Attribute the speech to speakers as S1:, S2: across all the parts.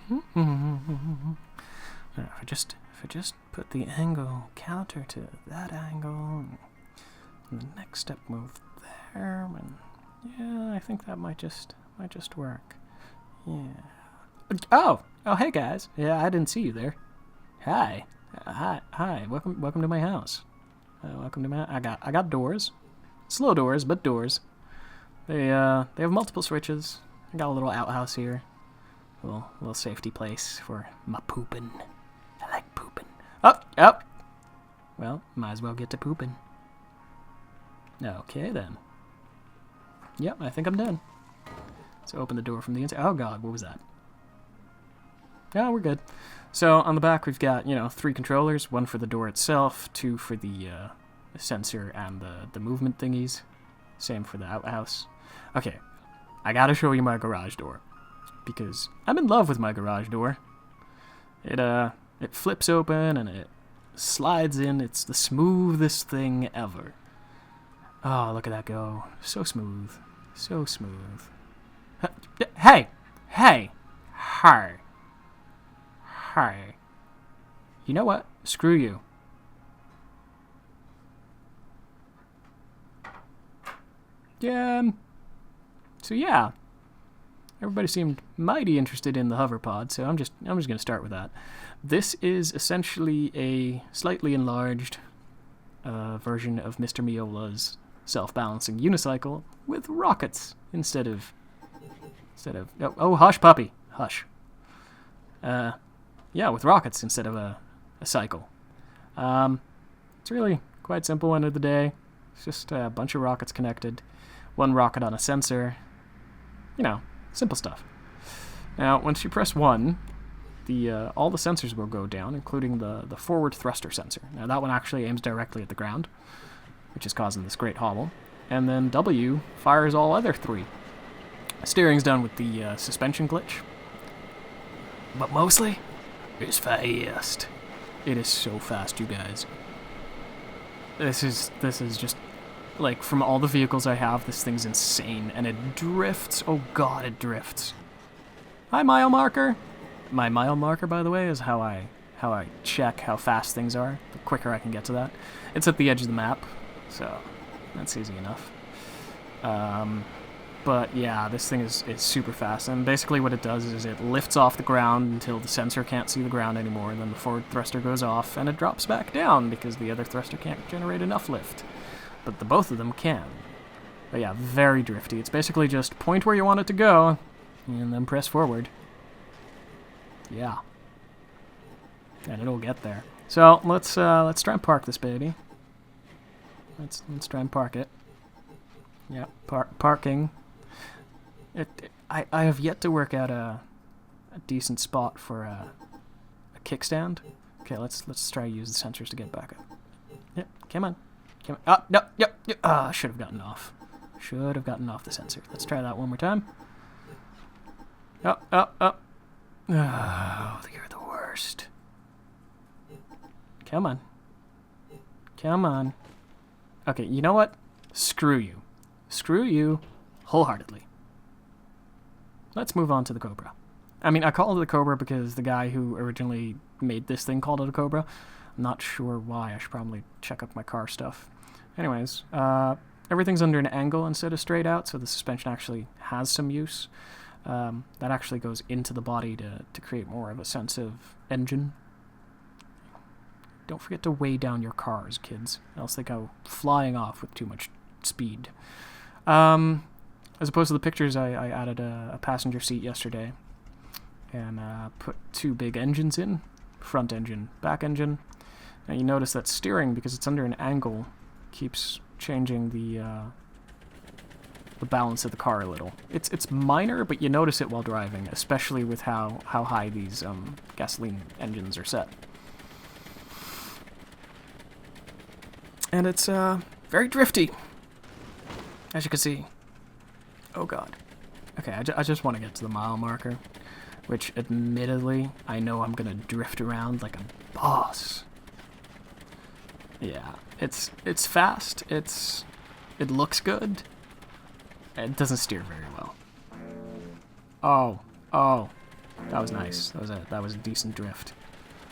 S1: If I just put the angle counter to that angle, and the next step move there, and yeah, I think that might just work. Yeah. Oh, hey guys. Yeah, I didn't see you there. Hi. Hi. Welcome to my house. Welcome to my. I got doors, slow doors, but doors. They have multiple switches. I got a little outhouse here, a little safety place for my pooping. I like pooping. Oh. Well, might as well get to pooping. Okay then. Yep, I think I'm done. So open the door from the inside. Oh god, what was that? Yeah, we're good. So on the back we've got, 3 controllers, 1 for the door itself, 2 for the sensor and the movement thingies. Same for the outhouse. Okay, I gotta show you my garage door, because I'm in love with my garage door. It flips open and it slides in. It's the smoothest thing ever. Oh, look at that go. So smooth. So smooth. Hey! Hi. You know what? Screw you. So yeah. Everybody seemed mighty interested in the Hoverpod, so I'm just gonna start with that. This is essentially a slightly enlarged version of Mr. Miola's self-balancing unicycle with rockets instead of oh, hush puppy, hush. Yeah, with rockets instead of a cycle. It's really quite simple end of the day. It's just a bunch of rockets connected, 1 rocket on a sensor. Simple stuff. Now, once you press 1, all the sensors will go down, including the forward thruster sensor. Now, that one actually aims directly at the ground, which is causing this great hobble. And then W fires all other 3. Steering's done with the suspension glitch. But mostly, it's fast. It is so fast, you guys. This is just, like, from all the vehicles I have, this thing's insane. And it drifts. Oh god, it drifts. Hi, mile marker. My mile marker, by the way, is how I check how fast things are. The quicker I can get to that. It's at the edge of the map, so that's easy enough. But yeah, this thing is super fast, and basically what it does is it lifts off the ground until the sensor can't see the ground anymore, and then the forward thruster goes off, and it drops back down because the other thruster can't generate enough lift. But both of them can. But yeah, very drifty. It's basically just point where you want it to go, and then press forward. Yeah. And it'll get there. So let's try and park this baby. Let's try and park it. Yeah, parking. I have yet to work out a decent spot for a kickstand. Okay, let's try to use the sensors to get back up. Yep, come on. Oh, no, yep. Ah, should have gotten off. Should have gotten off the sensor. Let's try that one more time. Oh. Oh, you're the worst. Come on. Okay, you know what? Screw you wholeheartedly. Let's move on to the Cobra. I mean, I call it the Cobra because the guy who originally made this thing called it a Cobra. I'm not sure why. I should probably check up my car stuff. Anyways, everything's under an angle instead of straight out, so the suspension actually has some use. That actually goes into the body to create more of a sense of engine. Don't forget to weigh down your cars, kids, else they go flying off with too much speed. As opposed to the pictures, I added a passenger seat yesterday and put 2 big engines in, front engine, back engine. Now you notice that steering, because it's under an angle, keeps changing the balance of the car a little. It's minor, but you notice it while driving, especially with how high these gasoline engines are set. And it's very drifty, as you can see. Oh god. Okay, I just want to get to the mile marker, which admittedly I know I'm gonna drift around like a boss. Yeah, it's fast. It looks good. It doesn't steer very well. Oh. That was nice. That was a decent drift.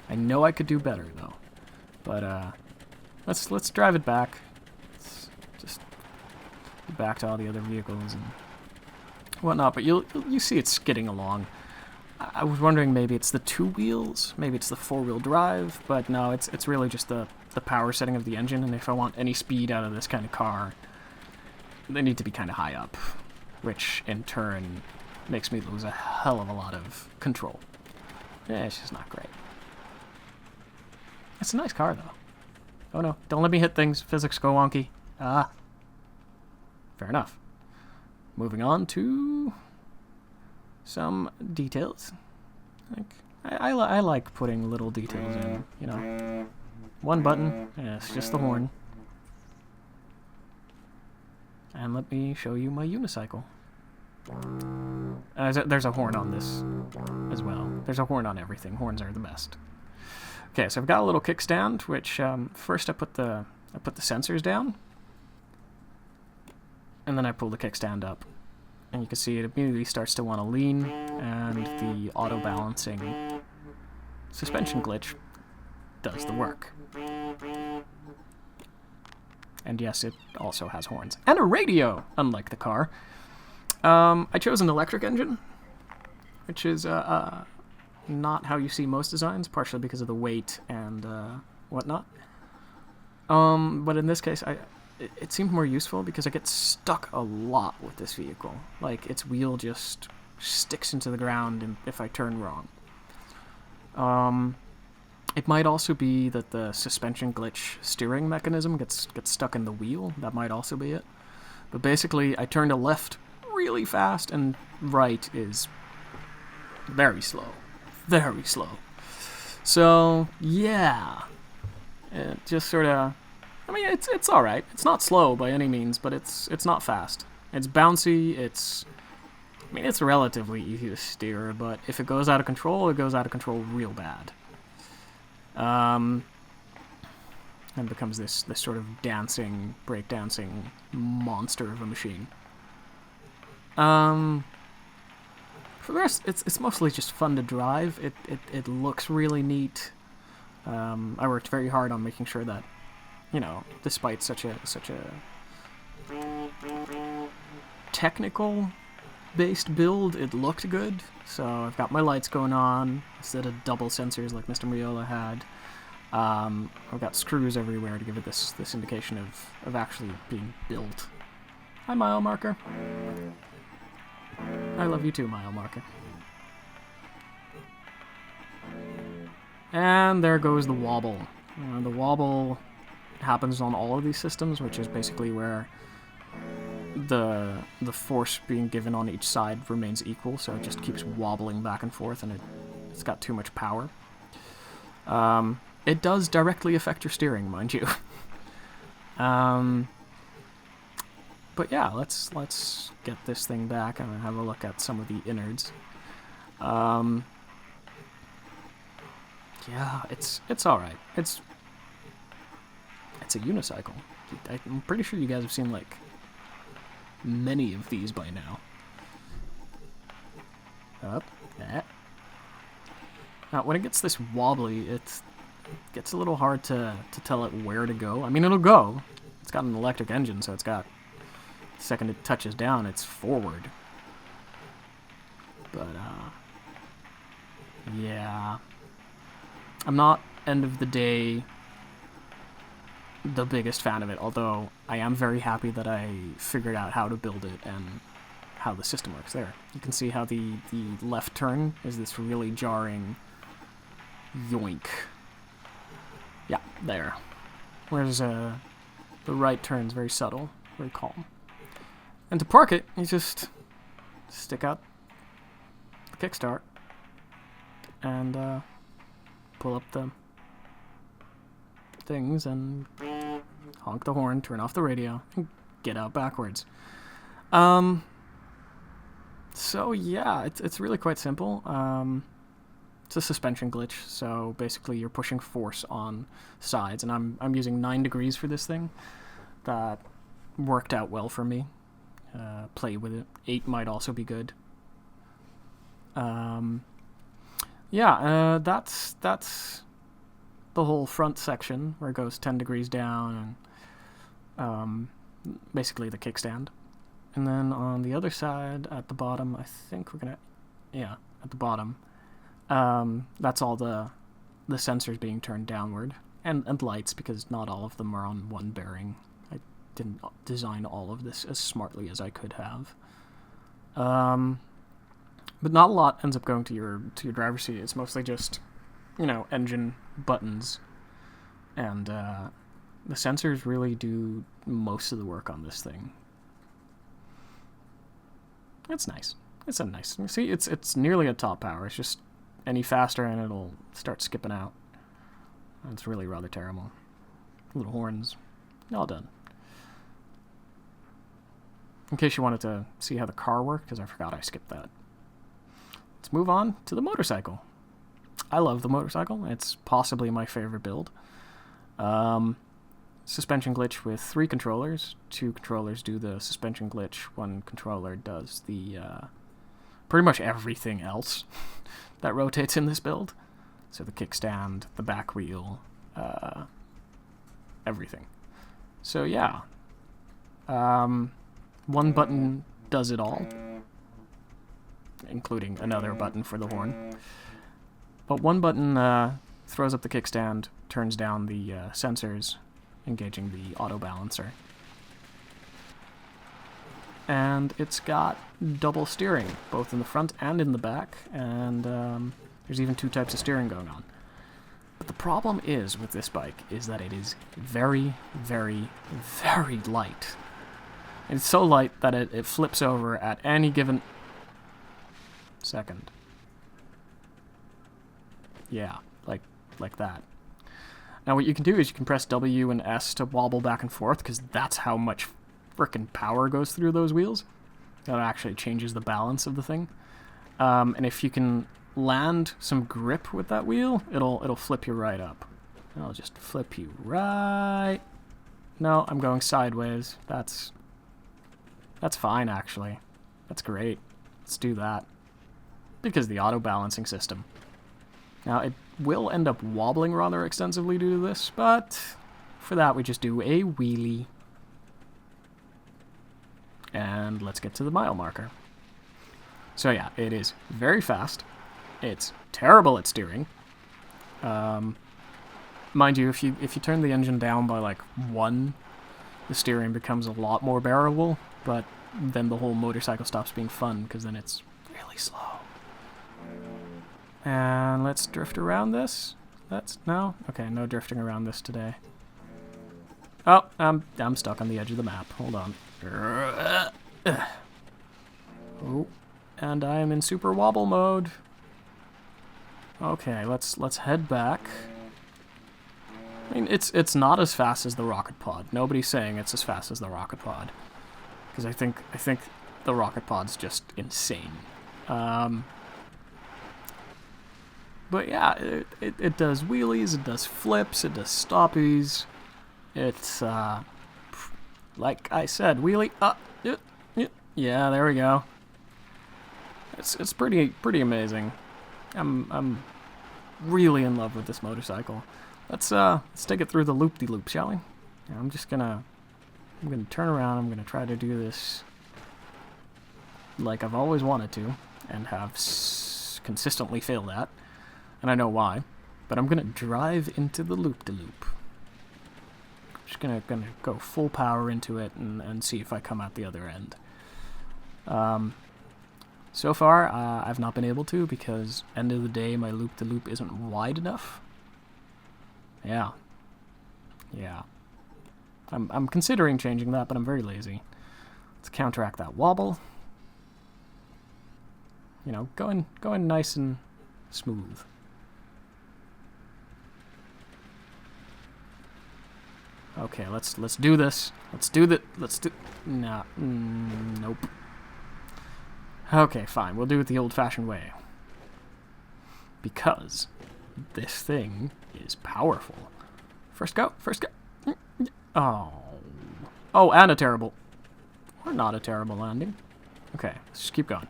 S1: I know I could do better though. But let's drive it back. Let's just get back to all the other vehicles and whatnot. But you see it skidding along. I was wondering maybe it's the 2 wheels, maybe it's the 4-wheel drive, but no, it's really just the power setting of the engine. And if I want any speed out of this kind of car, they need to be kind of high up, which in turn makes me lose a hell of a lot of control. Yeah, it's just not great. It's a nice car, though. Oh no, don't let me hit things. Physics go wonky. Ah. Fair enough. Moving on to some details. I like putting little details in, you know. One button, yeah, it's just the horn. And let me show you my unicycle. There's a horn on this as well. There's a horn on everything. Horns are the best. Okay, so I've got a little kickstand, which first I put the sensors down, and then I pull the kickstand up, and you can see it immediately starts to want to lean, and the auto balancing suspension glitch does the work. And yes, it also has horns and a radio, unlike the car. I chose an electric engine, which is not how you see most designs, partially because of the weight and whatnot. But in this case, it seemed more useful because I get stuck a lot with this vehicle. Like, its wheel just sticks into the ground if I turn wrong. It might also be that the suspension glitch steering mechanism gets stuck in the wheel. That might also be it. But basically, I turned to left really fast, and right is very slow. Very slow. So, yeah. It just sort of... I mean, it's alright. It's not slow by any means, but it's not fast. It's bouncy, I mean, it's relatively easy to steer, but if it goes out of control, it goes out of control real bad. And becomes this sort of breakdancing monster of a machine. For the rest, it's mostly just fun to drive. It looks really neat. I worked very hard on making sure that, you know, despite such a technical based build, it looked good. So I've got my lights going on instead of double sensors like Mr. Miola had. I've got screws everywhere to give it this indication of actually being built. Hi, mile marker. I love you too, mile marker. And there goes the wobble. The wobble happens on all of these systems, which is basically where the force being given on each side remains equal, so it just keeps wobbling back and forth, and it's got too much power. It does directly affect your steering, mind you. But yeah, let's get this thing back and have a look at some of the innards. Yeah, it's all right. It's a unicycle. I'm pretty sure you guys have seen like many of these by now. Up, that. Now, when it gets this wobbly, it gets a little hard to tell it where to go. I mean, it'll go. It's got an electric engine, so it's got... The second it touches down, it's forward. But, yeah. I'm not, end of the day, the biggest fan of it, although I am very happy that I figured out how to build it and how the system works there. You can see how the left turn is this really jarring yoink. Yeah, there. Whereas the right turn's very subtle, very calm. And to park it, you just stick out the kickstart and pull up the things and honk the horn, turn off the radio, and get out backwards. So yeah, it's really quite simple. It's a suspension glitch, so basically you're pushing force on sides, and I'm using 9 degrees for this thing. That worked out well for me. Play with it. 8 might also be good. yeah, that's the whole front section where it goes 10 degrees down and basically the kickstand. And then on the other side at the bottom, I think we're gonna, yeah, at the bottom, that's all the sensors being turned downward, and lights, because not all of them are on one bearing. I didn't design all of this as smartly as I could have. But not a lot ends up going to your driver's seat. It's mostly just, engine buttons, and the sensors really do most of the work on this thing. It's nice. It's a nice. See, it's nearly at top power. It's just any faster and it'll start skipping out. It's really rather terrible. Little horns, all done. In case you wanted to see how the car worked, because I forgot I skipped that. Let's move on to the motorcycle. I love the motorcycle. It's possibly my favorite build. Suspension glitch with 3 controllers. 2 controllers do the suspension glitch. 1 controller does the pretty much everything else that rotates in this build. So the kickstand, the back wheel, everything. So yeah, 1 button does it all, including another button for the horn. But 1 button throws up the kickstand, turns down the sensors, engaging the auto balancer. And it's got double steering, both in the front and in the back, and there's even 2 types of steering going on. But the problem is with this bike is that it is very, very, very light. It's so light that it flips over at any given second. Yeah, like that. Now what you can do is you can press W and S to wobble back and forth, because that's how much frickin' power goes through those wheels. That actually changes the balance of the thing. And if you can land some grip with that wheel, it'll flip you right up. It'll just flip you right. No, I'm going sideways. That's fine, actually. That's great. Let's do that. Because the auto balancing system. Now, it will end up wobbling rather extensively due to this, but for that we just do a wheelie. And let's get to the mile marker. So yeah, it is very fast. It's terrible at steering. Mind you, if you turn the engine down by like 1, the steering becomes a lot more bearable, but then the whole motorcycle stops being fun, because then it's really slow. And let's drift around this. No? Okay, no drifting around this today. Oh, I'm stuck on the edge of the map. Hold on. Oh, and I am in super wobble mode. Okay, let's head back. I mean, it's not as fast as the rocket pod. Nobody's saying it's as fast as the rocket pod, because I think the rocket pod's just insane. But yeah, it does wheelies, it does flips, it does stoppies. It's like I said, wheelie. Yeah, there we go. It's pretty amazing. I'm really in love with this motorcycle. Let's take it through the loop-de-loop, shall we? Yeah, I'm gonna turn around. I'm gonna try to do this like I've always wanted to, and have consistently failed at. And I know why, but I'm gonna drive into the loop-de-loop. Just gonna go full power into it and see if I come out the other end. So far, I've not been able to, because end of the day, my loop-de-loop isn't wide enough. Yeah. I'm considering changing that, but I'm very lazy. Let's counteract that wobble. You know, going nice and smooth. Okay, let's do this. Nope. Okay, fine. We'll do it the old-fashioned way. Because this thing is powerful. First go. Oh, and a terrible, or not a terrible landing. Okay, let's just keep going.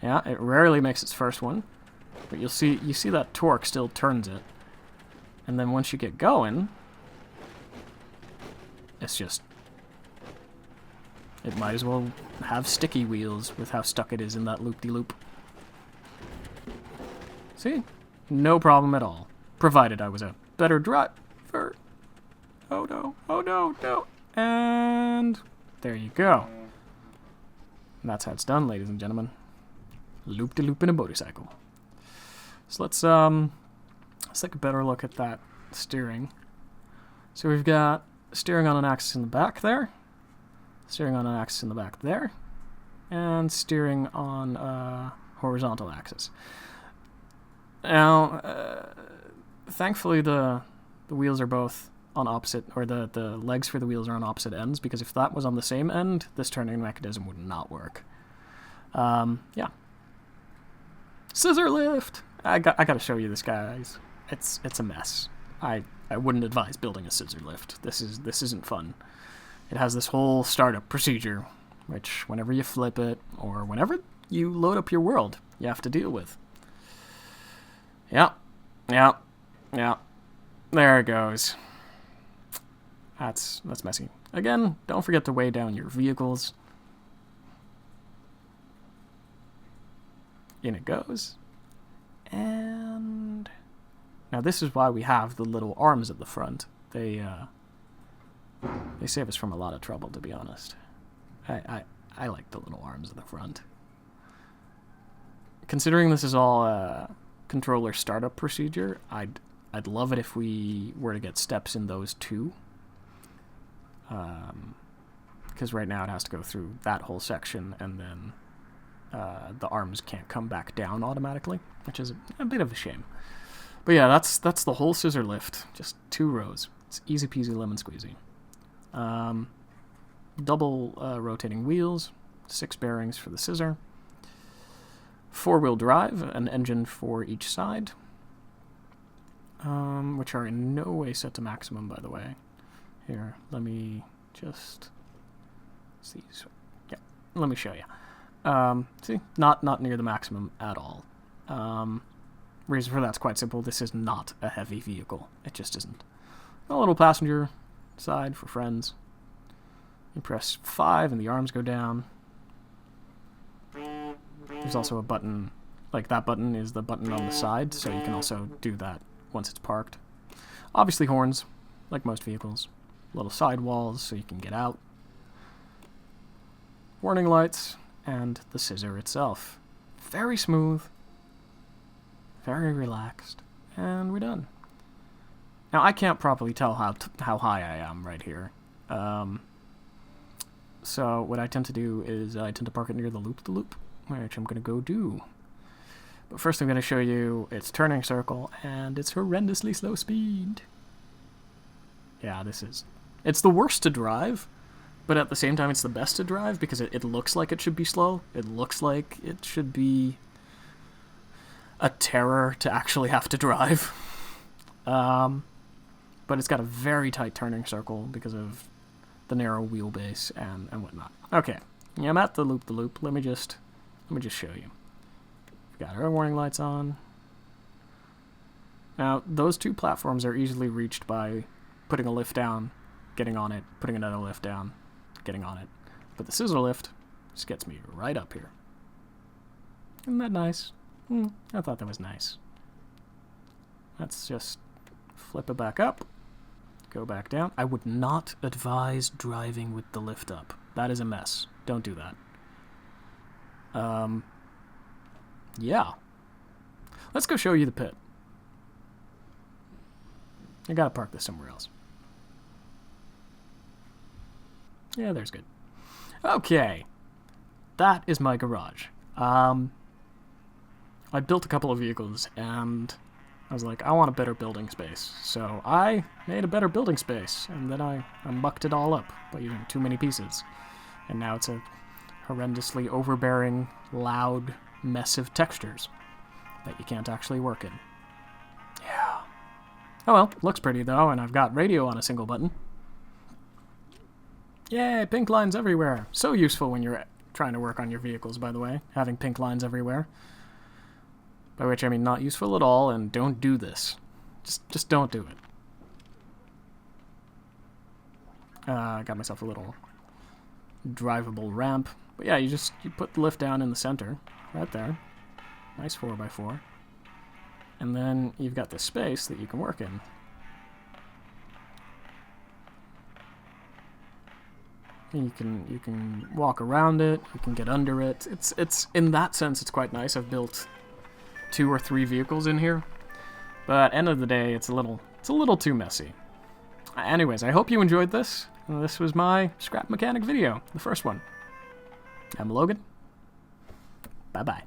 S1: Yeah, it rarely makes its first one. But you see that torque still turns it. And then once you get going, it's just... It might as well have sticky wheels with how stuck it is in that loop-de-loop. See? No problem at all. Provided I was a better driver. Oh no, oh no, no. And there you go. And that's how it's done, ladies and gentlemen. Loop-de-loop in a motorcycle. So let's take a better look at that steering. So we've got steering on an axis in the back there, steering on an axis in the back there, and steering on a horizontal axis. Now, thankfully the wheels are both on opposite, or the legs for the wheels are on opposite ends, because if that was on the same end, this turning mechanism would not work. Yeah. Scissor lift! I gotta show you this, guys. It's a mess. I wouldn't advise building a scissor lift. This isn't fun. It has this whole startup procedure, which whenever you flip it, or whenever you load up your world, you have to deal with. Yeah. There it goes. That's messy. Again, don't forget to weigh down your vehicles. In it goes. And now this is why we have the little arms at the front. They save us from a lot of trouble, to be honest. I like the little arms at the front. Considering this is all controller startup procedure, I'd love it if we were to get steps in those too. Because right now it has to go through that whole section, and then the arms can't come back down automatically, which is a bit of a shame. But yeah, that's the whole scissor lift. Just 2 rows. It's easy peasy lemon squeezy. Double rotating wheels, 6 bearings for the scissor. 4-wheel drive, an engine for each side, which are in no way set to maximum, by the way. Here, let me just see. Yeah, let me show you. See, not near the maximum at all. Reason for that's quite simple. This is not a heavy vehicle. It just isn't. A little passenger side for friends. You press 5 and the arms go down. There's also a button, like that button is the button on the side, so you can also do that once it's parked. Obviously horns, like most vehicles. Little side walls so you can get out. Warning lights, and the scissor itself. Very smooth, very relaxed, and we're done. Now I can't properly tell how high I am right here. So what I tend to do is I tend to park it near the loop-the-loop, which I'm going to go do. But first I'm going to show you its turning circle and its horrendously slow speed. Yeah, it's the worst to drive, but at the same time it's the best to drive because it looks like it should be slow. It looks like it should be a terror to actually have to drive. But it's got a very tight turning circle because of the narrow wheelbase and whatnot. Okay, yeah, I'm at the loop-the-loop. Let me just show you. We've got our warning lights on. Now, those 2 platforms are easily reached by putting a lift down, getting on it, putting another lift down, getting on it. But the scissor lift just gets me right up here. Isn't that nice? I thought that was nice. Let's just flip it back up. Go back down. I would not advise driving with the lift up. That is a mess. Don't do that. Yeah. Let's go show you the pit. I gotta park this somewhere else. Yeah, there's good. Okay. That is my garage. I built a couple of vehicles, and I was like, I want a better building space. So I made a better building space, and then I mucked it all up by using too many pieces. And now it's a horrendously overbearing, loud mess of textures that you can't actually work in. Yeah. Oh well, looks pretty though, and I've got radio on a single button. Yay, pink lines everywhere. So useful when you're trying to work on your vehicles, by the way, having pink lines everywhere. By which I mean not useful at all, and don't do this. Just don't do it. I got myself a little drivable ramp. But yeah, you put the lift down in the center, right there. Nice 4x4. And then you've got this space that you can work in. You can walk around it, you can get under it. It's in that sense it's quite nice. I've built 2 or 3 vehicles in here. But at the end of the day, it's a little too messy. Anyways, I hope you enjoyed this. This was my scrap mechanic video, the first one. I'm Logan. Bye-bye.